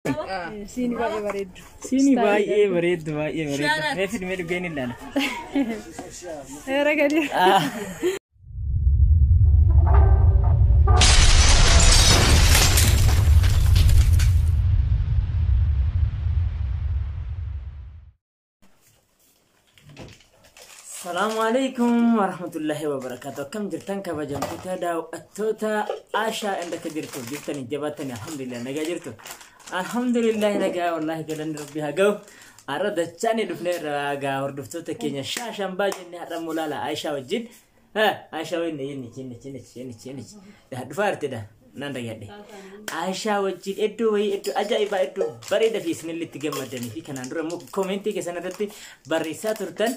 Sini baay'ee bareedu. Sini baay'ee bareedu baay'ee bareedu. Mee filmee dhugeen ilaala. Era gadi. السلام عليكم ورحمة الله وبركاته. كم جرتن كبجم كتادا أتوتا عاشا عندك جرتو جرتني جبتني الحمد لله نجا جرتو الحمد لله نجا والله كلن ربي هجو أرد الثاني دفني رجع وردفتو تكينيا شاشم باجني هرم ولا عاشا وجد ها عاشا وين يني دفارت ده ناندا يدي عاشا وجد إدو أجايب إدو بريدة في سن اللي تجمدني في كنا نروح مو كومنتي كسنة دتي بريسات ترتن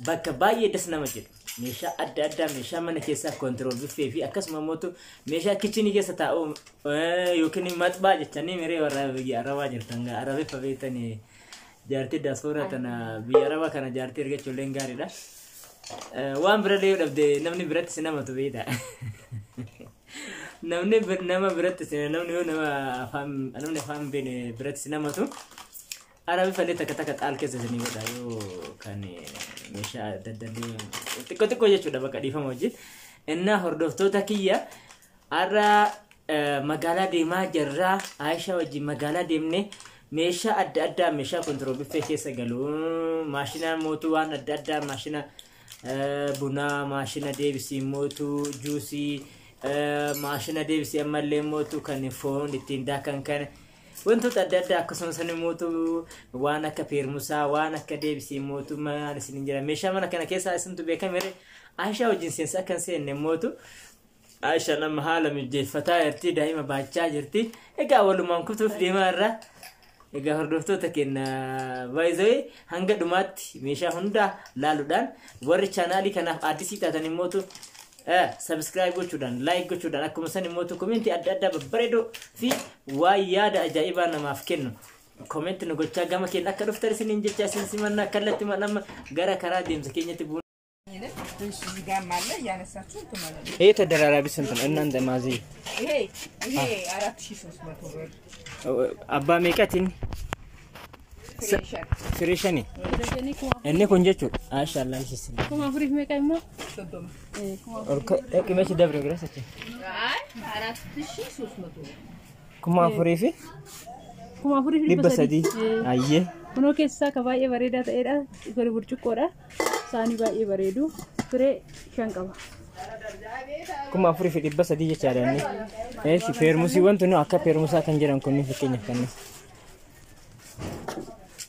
بكباية دسنا مجد ميشا أدى ميشا من كيسا كنترول في أكاس ماموتو ميشا كيتشيني كيسا تاو يوكني ماتبا جتاني ميري ورا بيجي أروا جرتانغا أروا بفبيتاني جارتي داسورة تنا بياروا كنا جارتي رجع چولين غاري دا وان برادي ودبدي نمني برات سينما تو بيدا نمني نما برات سينما نمني فهم بين برات سينما تو أنا بفلت كتكت آل كذا زني ودا يو كان مشى ددني تكو يجوا دبا كدي فهم وجد إننا هردفتو تكيا أرا مقالة ديما جرّا عايشة وجي مقالة ديمني مشى أدى مشى كنترول بفكي سجلو ماشينا موتوان أدى ماشينا بنا ماشينا ديبسي موتو جوسي ماشينا ديبسي أمالي موتو كان فون التندا كان وانتو تدد أكسون سنموتو وانا كبيرموسا وانا كديبسي موتو ما نسنجرا ميشا مانا كنا كيسا اسنتو بكاميري عايشة وجنسين ساكن سين نموتو عايشة لما حالا من جيفتا يرتي دايما باچا جرتي ايقا اولو مانكوتو في ديما الرا ايقا هردوفتو تكين بايزوي هنگا دومات ميشا هندا لالو دان وري چانالي كنا آديسي تاتاني موتو سبسكرايب gochuudhaan like gochuudhaan akkuma san immoo comment adda babbareedo fi waa yaada ajaa'ibaa namaaf kennu comment nu gochaa gama keenya akka dhuftar isiniin jecha isin simanna kallatti manama gara karaa deemsa keenyatti buun ይሄ ተደራራቢ ስንት ነው እናንተ ማዚ ይሄ 4300 ብር አባ ሜቀቲን فريشني إني كونجتشو عاش الله يسلم كم أفريق مكايمو أوكي ماشي دبر غراسة كم أفريق لبسة دي أيه كنو كيسا كباية بريدة تيرا يكوري برشكورا ساني باية بريدو فري شانكوا كم أفريق لبسة دي جتارني إيش فيرموسي وانتو نو أكا فيرموسا كنجران كوني فكيني كني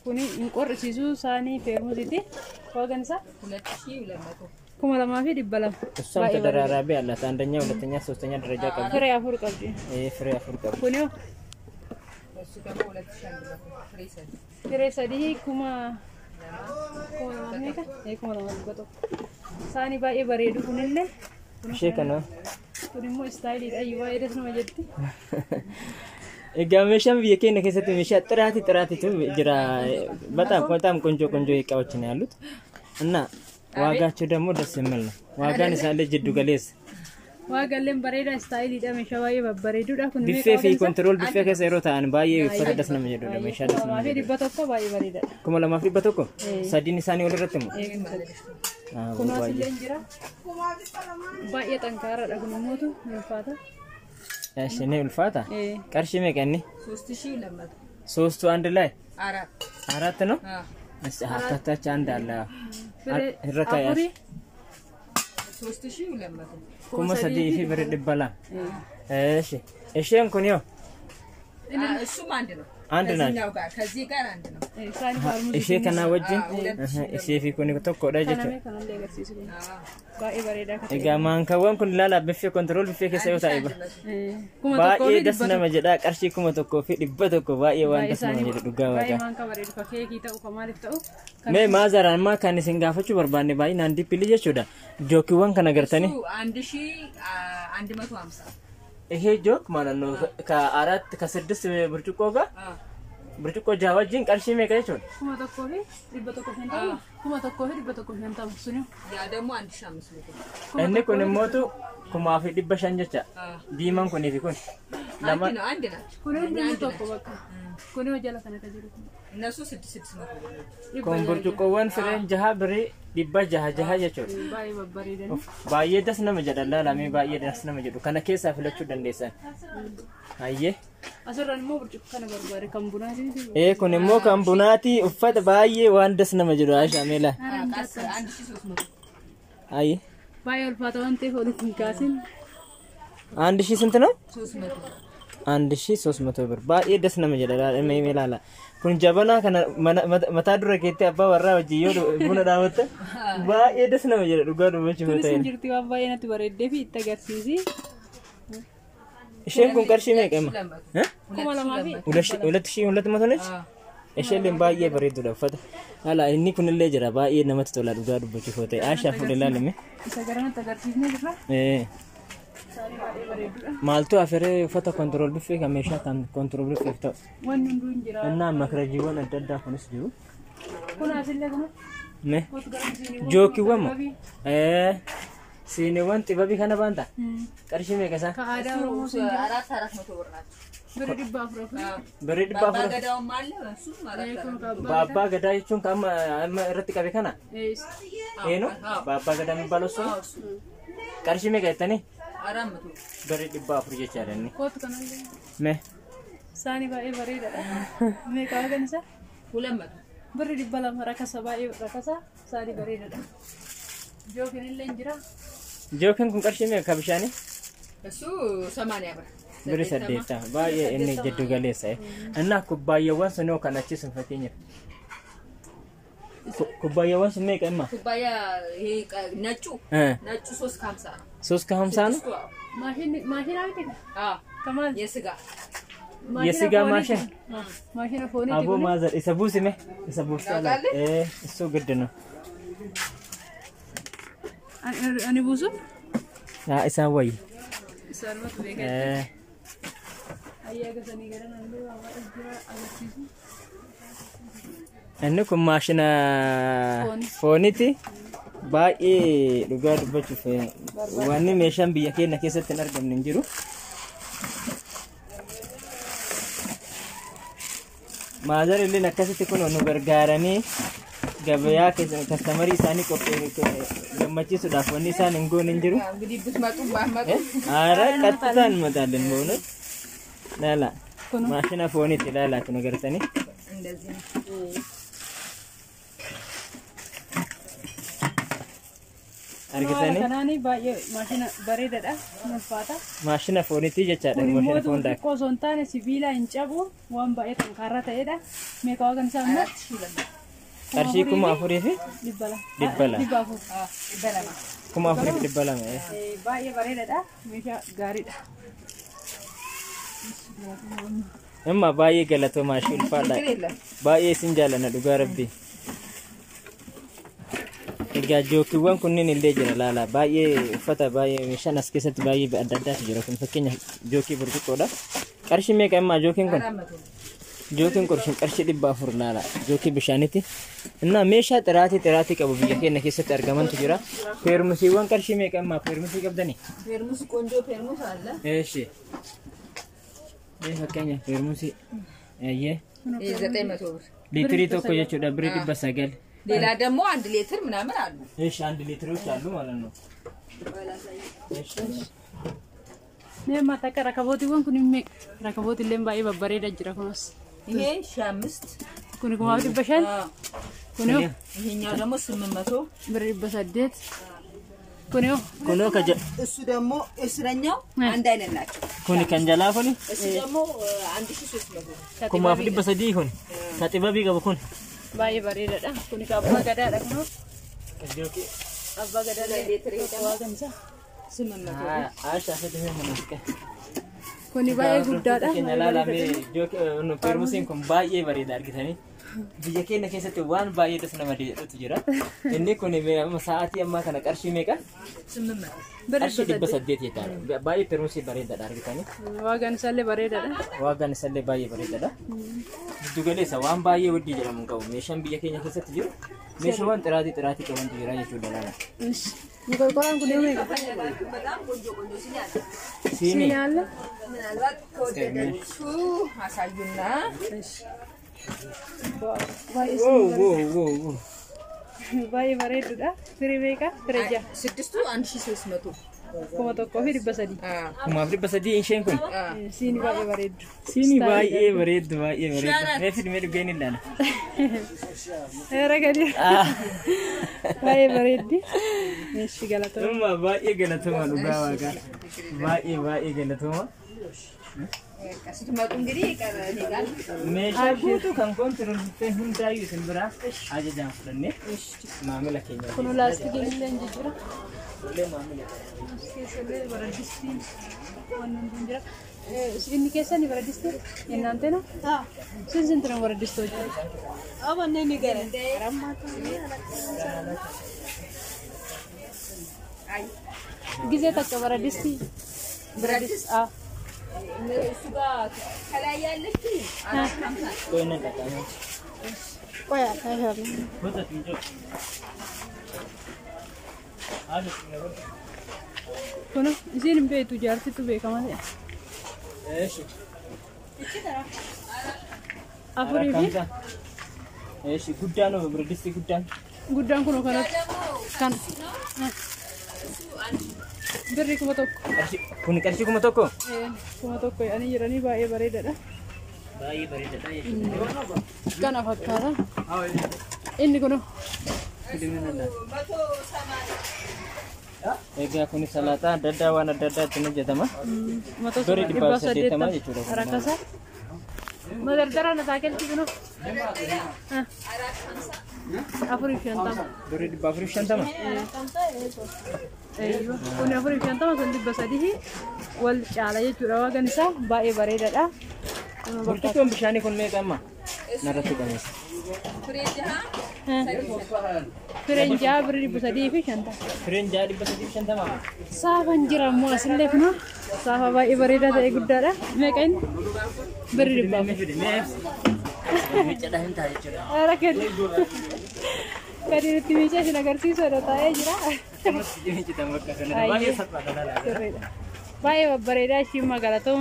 kuni inqorrisiisu saanii feermuusiiti wagansa 2200 kuma lama fi dibbalam እሷም ተደራራቢ አላት አንደኛ ሁለተኛ ሶስተኛ ደረጃ ቀብ ፍሬ አፍር ቀብጂ ፍሬ አፍር ቀብ ኩኒ እሱ ደግሞ 2100 ፍሬ ሰዲ ኩማ ሜካ ኩማ ለማ ዲበቶ ሳኒ ባኤ በሬዱ ኩንለ ሼከና ኩኒሞ ስታይል ይጣይዋ ይደስ ነው መጀቲ እጋመሻም የከነ ከሰተ መሻ ጥራቲ ጅራ በጣም ቆንጆ እቃዎች ነው ያሉት እና ዋጋቸው ደግሞ ደስ የሚል ነው ዋጋን ሳለ ጅዱ ገሌስ ዋጋለም በሬዳ ስታይል ይዳ መሻዋዬ በበሬዱ ዳ ኩን ቢፌ ፊ ኮንትሮል ቢፌ ከሰሮታን ባዬ ፈረደስ ነው የሚሄደው ደግሞ ይሻላል ነው ማፊ ዲበቶኮ ባዬ በሬዳ ኩማ ለማፍሪ በቶኮ ሳዲኒ ሳኒ ወለረተም ኩማ ሲለንጅራ ባዬ ጠንካራ ዳጉን ሞቱ ይፋታ እሺ ነው ልፋታ ቀርሽ መቀኒ 3200 ሶስቱ አንድ ላይ አራት ነው እሺ አራታች አንድ አለ ረካያ 3200 ኩማ ሰዲ ፊ ብር ድበላ እሺ እንኩኒዮ እሱም አንድ ነው አንድ ነው ከዚህ ጋር አንድ ነው እሺ ከና ወጅን እሺ ፊ ኩኒ ተኮ ዳጀች ባኤ በሬዳ ጋማን ከወን ኩን ላላ በፊ ኮንትሮል በፊ ከሰውታ አይባ ባኤ ደስና መጀዳ ቀርሺ ኩማ ተኮ ፊ ድበተኮ ባኤ ዋን ደስና መጀዳ ዱጋ ዋጋ ማን ከበሬዱ ከኬክ ይተው ከማለት ተው ሜ ማዘራን ማ ካን ሲንጋፈቹ በርባኔ ባይ ናንዲ ፒልጀ ቾዳ ጆኪዋን ከነገርተኒ 1150 ይሄ ጆክ ማለት ነው ከአራት ከስድስት ብርጭቆ ጋር ብርጭቆ ጃዋጅን ቀርሺ መቀየቾ kuma tokko fi dibba tokko fenta musunyo ያ ደግሞ 1500 እኔ ኮን ሞቱ kumaa fi dhibba shan jecha diimaan kunii fi kun lama አንድ ናቸው Kun hundi tokko bakka. Kun jala kana ka jiru. እነሱ 600 kun burcuqqoowwan fireen jaha birii dhibba jaha jechuudha. Baay'ee babbareedani. Baay'ee das nama jedha laalamee baay'ee das nama jedhu kana keessaa filachuu dandeessan. Hayyee. Asirraan immoo burcuqqoo kana barbaade kan bunaati. Kun immoo kan bunaati uffata baay'ee waan das nama jedhu Aisha meela. 1300 Hayyee. Baay'ee ulfaata waan ta'eef walitti hin kaasin. 1000 ስንት ነው? 300 1300 ብር baay'ee das nama jedha meela. Kun jabanaa kana mataa dura keetti abbaa warraa wajjin yoo buna dhaabatte baay'ee das nama jedha dhugaa dubbachuu Tunis ta'e. hin jirti waan baay'ee natti bareeddee fi itti agarsiisi. Isheen kun qarshii meeqa amma? 2,200 nech? Isheen baay'ee bareedduudha uffata. Haala inni kunillee jira baay'ee namatti tola dhugaa dubbachuu ta'e. Aashaa fuudhee ilaalame. Isa gara natti agarsiisnee jirra. Saarii baay'ee bareedduudha. Maaltu afiree uffata kontirool biffee kan meeshaa kan kontirool biffeef ta'u. Wanni hunduu hin jira. Innaa makarajiiwwan adda addaa kunis jiru. Kun asillee kun. Me Kootu gara siiniiwwan. jookiiwwan moo? Siiniiwwan xibabii kana baanta? Qarshii meeqa isaa? Ka aadaa Oromoo sin jira. 400 ብር ናቸው Bira 400. Birrii dhibba afur. ባገዳውም አለ እሱም ማለት Kun ነው ka Baabbaa gadaa jechuun kan amma irratti qabe kana? Ees. Eeno? Baabbaa gadaa የሚባለው እሱ ነው? qarshii meeqa jettanii? 400 Birrii dhibba afur jechaadha inni. Kootu kanallee. Me Saanii baay'ee bareedaadha. Meeqa hagan isa? 200 Birri 200 rakasa baay'ee rakasa saanii bareedaadha. Jookiin illee hin jira. jookiin kun qarshii meeqa ka bishaanii? እሱ 80 ብር Birrii 80 baay'ee inni jiddu galeessa. Innaa kubbaayyaawwan sunoo kan achiisun fakkeenyaaf. kubbaayyaawwan sun meeqa imma? ኩባያ ይሄ ነጩ 350 ነው 350 ነው? ማሽን አልከኝ? አዎ ከማል የስጋ የስጋ ማሽን ማሽን ፎኒ አቦ ማዘር isa buusime isa buustala እሱ ግድ ነው አኒ ቡሱ isa ወይ ሰርመት ቤከ አያ ገሰኒ ገረን አንዱ አዋጅራ አለሲሱ inni kun maashina fooniti baay'ee dhugaa dubbachuuf wanni meeshaan biyya keenya keessatti hin argamne hin jiru. Maazar illee akkasitti kun nu gargaaranii gabayaa keessa kastamarii isaanii gammachiisuudhaaf wanni isaan hin goone hin jiru. እንግዲህ ብትመጡ ባትመጡ Aara qattitaan mataaleen boonu. Laala maashina fooniti ilaalaatu nu gartanii. እንደዚህ ነው argitanii kanaani baay'ee maashina bareedaadha ulfaata maashina fooniti jechaadha maashina foon daak xiqqoo osoo hin taane sibiila hin cabu waan baay'ee xankaarra ta'edha meeqa hagan isaa immoo qarshii 4,000 fi 200 ይበላል 4,000 fi 200 baay'ee bareedaadha meeshaa gaariidha amma baay'ee galatoo maashii ulfaadha baay'ee isin jaalladha dhugaa rabbi egaa jookiiwwan kunniin illee jira laala baay'ee uffata baay'ee meeshaan as keessatti baay'ee adda addaatu jira kun fakkeenya jookii burcuqqoodha qarshii meeqa amma jookiin kun jookiin qarshii 400 laala jookii bishaanitti innaa meeshaa xiraatii qabu biyya keenya keessatti argamantu jira peermusiiwwan qarshii meeqa amma peermusii qabdanii ፌርሙስ ቆንጆ ፌርሙስ አለ እሺ fakkeenya peermusii ayyee 900 ብር ሊትሪ tokko jechuudha birrii 900 ሌላ ደግሞ 1 ሊትር ምናምን አሉ እሺ 1 ሊትሮች አሉ ማለት ነው እሺ neema takka rakabootiiwwan kun meeqa rakabootiillee baay'ee babbareeda jira kunis ይሄ 5 kun 500 kun ይሄኛው ደግሞ 800 birri 800 kun kunoo kaja እሱ ደግሞ እስረኛው አንድ አይነት ናቸው kuni kan jalaa kuni እሱ ደግሞ 1300 kumaaf 300 kun ka xibabii qabu kun baay'ee bareedaadha kun abbaa gadaadha kun abbaa gadaadha ሊትር waa gamsa 800 aasha fedhe manasika kun baay'ee guddaadha keenya laalamee jooki peermusiin kun baay'ee bareeda argitanii biyya keenya keessatti waan baay'ee das nama deemutu jira inni kun sa'aatii ammaa kana qarshii meeqa 800 qarshii 800 jechaadha baay'ee peermusii bareedaadha argitanii waagaan isaallee bareedaadha waagaan isaallee baay'ee bareedaadha giddu galeessa waan baay'ee waddii jedhamu qabu meeshaan biyya keenya keessatti jiru meeshaawwan xiraatii qabantu jira jechuudha laala ቆርቆራን ኩን ነው በጣም ቆንጆ ቆንጆ ሲኒ አለ። ሲኒ አለ። ምናልባት ከወደዳችሁ አሳዩና ባይ ባሬዱዳ ፍሪ ቤካ ፍሬጃ ስድስቱ 1300 kuma tokko fi dhibba sadii. Kumaaf dhibba sadii isheen kun. Siinii baay'ee bareeddu. Siinii baay'ee bareeddu baay'ee bareeddu. Mee filmee dhuggeen ilaala. Ragadi. Baay'ee bareeddi. Meeshii galatoomaa. Dhumma baay'ee galatoomaa dhugaa waaqaa. Baay'ee baay'ee galatoomaa. ስትመጡ እንግዲህ ይቀርልኛል meeshaa guutuu kan kontirooltee hundaayyuu isin biraa ajajaan fudhannee maamila keenya kun laastikiin illee jijjiira. illee maamila Keessallee baradistiin wannan jira. Inni keessan baradistii እናንተ ነው? አዎ ስንት ነው baradisቶች? አሁን እኔ ንገረኝ። አይ ጊዜ ተቀ baradisቲ baradis አዎ እሱ ጋር ከላይ ያለችው 450 ቆይና ተቃመ ቆያ ታይሃለ ወጣት እንጆ አለች ነው ኮኖ እዚህም ቤቱ ጃርቲቱ ቤከማለ እሺ እቺ ተራ አፍሪ ቢ እሺ ጉዳይ ነው ብረድስቲ ጉዳን ኮኖ ካን birri kuma tokko. Kun qarshii kuma tokko? Kuma tokko ani jiranii baay'ee bareedaadha. Baay'ee bareedaadha. Kana fakkaata. Inni kun egaa kun salaataa adda addaa waan adda addaatti hojjetama. Birri 280 jechuudha. Rakasa. Madardara na taakelti kun. Afuri shantama. Birri 450. Kun afuri shantama kun 300 wal caala jechuudha waan isaa baay'ee bareedaadha. Burtukoon bishaanii kun meeqa amma? Narratti qabeessa. Firenjaa birri 350. Firenjaa 350. Saafan jira ammoo asillee kun saafa baay'ee bareedaa ta'e guddaadha. Meeqa inni? Birri 100. Miicadhaa hin taa'e jechuudha. Rakadi. Gadi nutti miicaa isin agarsiisu irra taa'ee jira. Baay'ee salphaadha. Baay'ee babbareedaa ishii magaalaa ta'u.